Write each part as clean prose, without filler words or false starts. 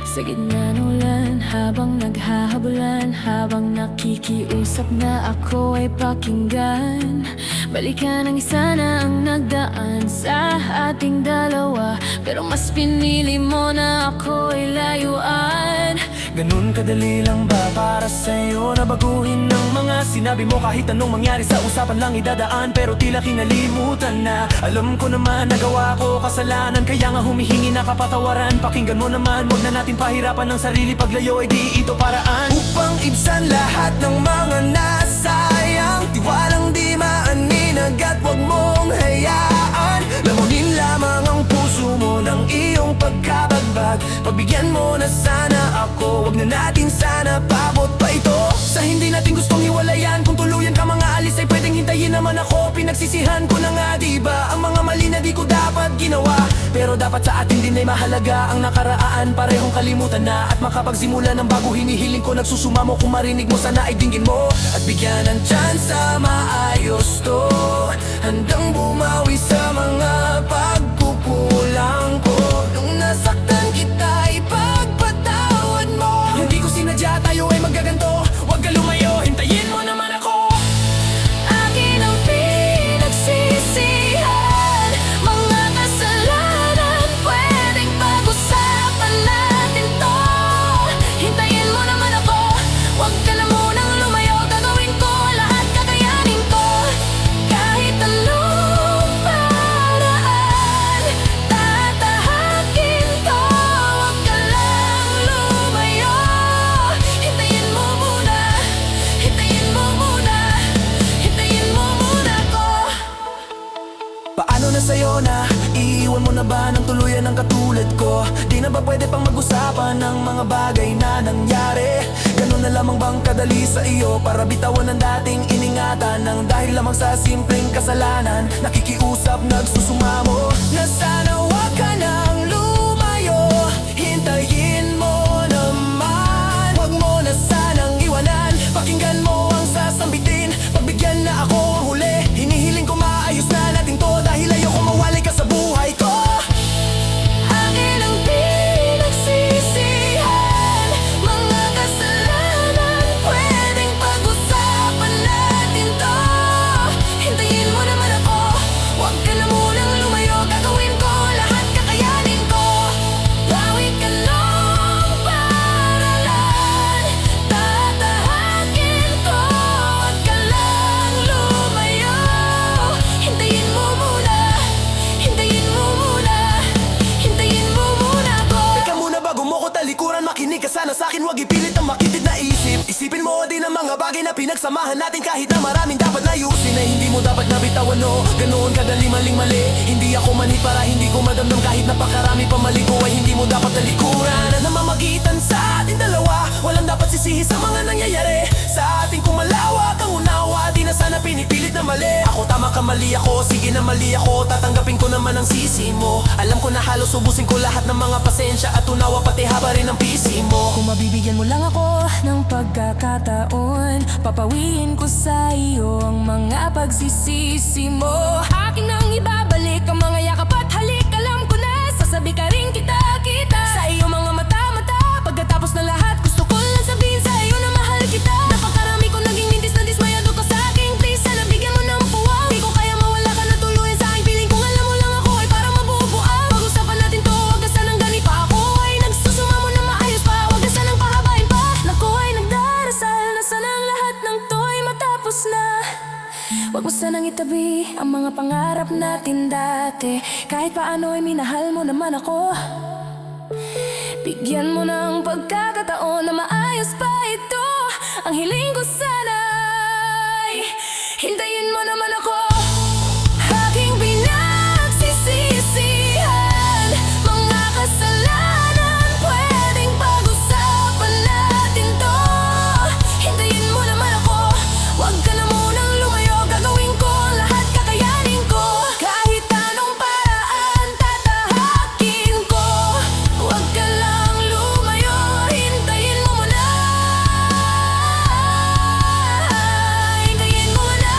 Sa gitna ng ulan, habang naghahabulan, habang nakikiusap na ako ay pakinggan. Balikan ang isa na ang nagdaan sa ating dalawa, pero mas pinili mo na ako ay layuan. Ganun kadali lang ba para sa'yo na baguhin ng mga sinabi mo? Kahit anong mangyari sa usapan lang idadaan, pero tila kinalimutan na. Alam ko naman nagawa ko kasalanan, kaya nga humihingi na kapatawaran. Pakinggan mo naman, huwag na natin pahirapan ng sarili. Paglayo ay di ito paraan upang ibsan lahat ng mga nasayang. Tiwalang di maaninag at huwag mong hayaan. Lamunin lamang ang puso mo ng iyong pagkabagbag. Pagbigyan mo na sana ako, huwag na natin sana pabot pa ito. Sa hindi natin gustong hiwalayan, kung tuluyan ka mga alis ay pwedeng hintayin naman ako. Pinagsisihan ko na nga diba ang mga mali na di ko dapat ginawa. Pero dapat sa atin din ay mahalaga ang nakaraan. Parehong kalimutan na at makapagsimula ng bago. Hinihiling ko nagsusumamo, kung marinig mo sana ay dinggin mo at bigyan ng tsansa maayos to. Handang bumawi sa mga pagkukulang ko. Nung nasaktan kita ipagpatawad mo. Hindi ko sinadya tayo ay magaganto. Huwag ka lumayo, hintayin mo naman ako. Akin ang pinagsisihan, mga kasalanan, pwedeng pag-usapan natin to. Hintayin mo naman ako, huwag ka na munang lumayo. Gagawin ko lahat, kakayanin ko. Kahit anong paraan, tatahakin ko. Huwag ka lang lumayo. Hintayin mo muna, hintayin mo muna, hintayin mo muna ko. Paano na sa'yo na? Iiwan mo na ba ng tuluyan ng katulad ko? Di na ba pwede pang mag-usapan ng mga bagay na nangyari? Ganun na lamang bang kadali sa iyo para bitawan ang dating iningatan? Nang dahil lamang sa simpleng kasalanan, nakikiusap, nagsusumamo na sana huwag ka nang lumayo. Hintayin mo naman, huwag mo na sanang iwanan. Pakinggan mo ang sasambitin, pagbigyan na ako ang huli. Hinihiling ko maayos na natin to, dahil ayoko mawalay ka sa buhay ko. Akin ang pinagsisihan, mga kasalanan, pwedeng pag-usapan natin to. Hintayin mo naman ako, huwag ka na munang lumayo. Gagawin ko lahat, kakayanin ko. Bawi ka ng paralan, tatahakin ko. Huwag ka lang lumayo. Hintayin mo muna, hintayin mo muna, hintayin mo muna ako. Teka muna bago mo ko talikuran, makinig ka sana sa'kin, huwag ipilit ang makitid na isip. Isipin mo din ang mga bagay na pinagsamahan natin, kahit na maraming dapat layusin ay hindi mo dapat nabitawan, no? Ganoon kadali maling-mali. Hindi ako manhid para hindi ko madamdam, kahit napakarami pa mali ko ay hindi mo dapat talikuran. Na namamagitan sa ating dalawa, walang dapat sisihi sa mga nangyayari. Sa ating kumalawak ang unawa, di na sana pinipilit na mali. Ako tama ka, mali ako, sige na mali ako. Tatanggapin ko naman ang sisi mo. Alam ko na halos ubusin ko lahat ng mga pasensya at unawa, pati haba rin ang pisi mo. Kung mabibigyan mo lang ako ng pagkakataon, papawiin ko sa iyo ang mga pagsisisi mo. Akin nang ibabalik ang mga yakap at halik. Alam ko na sasabi ka rin kita sa iyo mga mata-mata. Pagkatapos ng lahat, gusto ko lang sabihin sa iyo na mahal kita. Napakarami ko naging mintis na dismayado ka sa aking please. Sana bigyan mo ng puwang. Di ko kaya mawala ka na tuluyan sa aking piling. Kung alam mo lang ako ay parang mabubuang. Pag-usapan natin to, huwag ka sanang ganit pa. Ako ay nagsusumamo na maayos pa, huwag ka sanang pahabain pa. Naku ay nagdarasal na sanang lahat ng to'y matapos na. Huwag mo sanang itabi ang mga pangarap natin dati. Kahit paano ay minahal mo naman ako. Bigyan mo ng pagkakataon na maayos pa ito. Ang hiling ko sana ay hintayin mo naman ako. Aking pinagsisisihan, mga kasalanan, pwedeng pag-usapan natin to. Hintayin mo naman ako, huwag ka na munang lumayo. Gagawin ko lahat, kakayanin ko. Kahit anong paraan, tatahakin ko. Huwag ka lang lumayo, hintayin mo muna. Hintayin mo muna.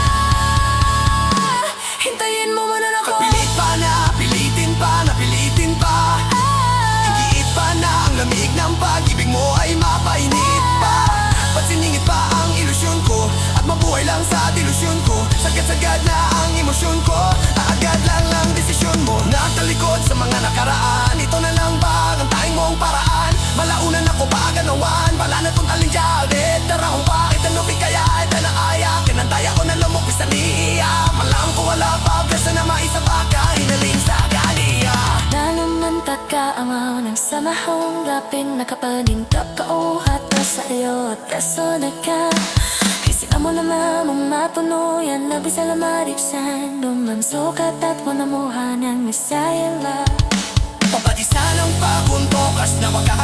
Sagad-sagad na ang emosyon ko, agad lang desisyon mo. Nagtalikod sa mga nakaraan, ito na lang ba ang tanging mong paraan? Malaunan ako pa ganawan, wala na tong talindyade. Tarahong bakit ano kaya ito na aya? Kinantaya ko na lumukis sa niya. Malam ko wala pa, besa na maisabaka, hinaling sa kaniya. Nanumantat ka amaw ng samahong gaping nakapanintap ka o hata sa iyo at kasunod ka. Isip mo na mamang matunuyan na bisa lamaripsan Lumamsukat at wanamuhan ng misayala Papatisa ng paguntokas na waka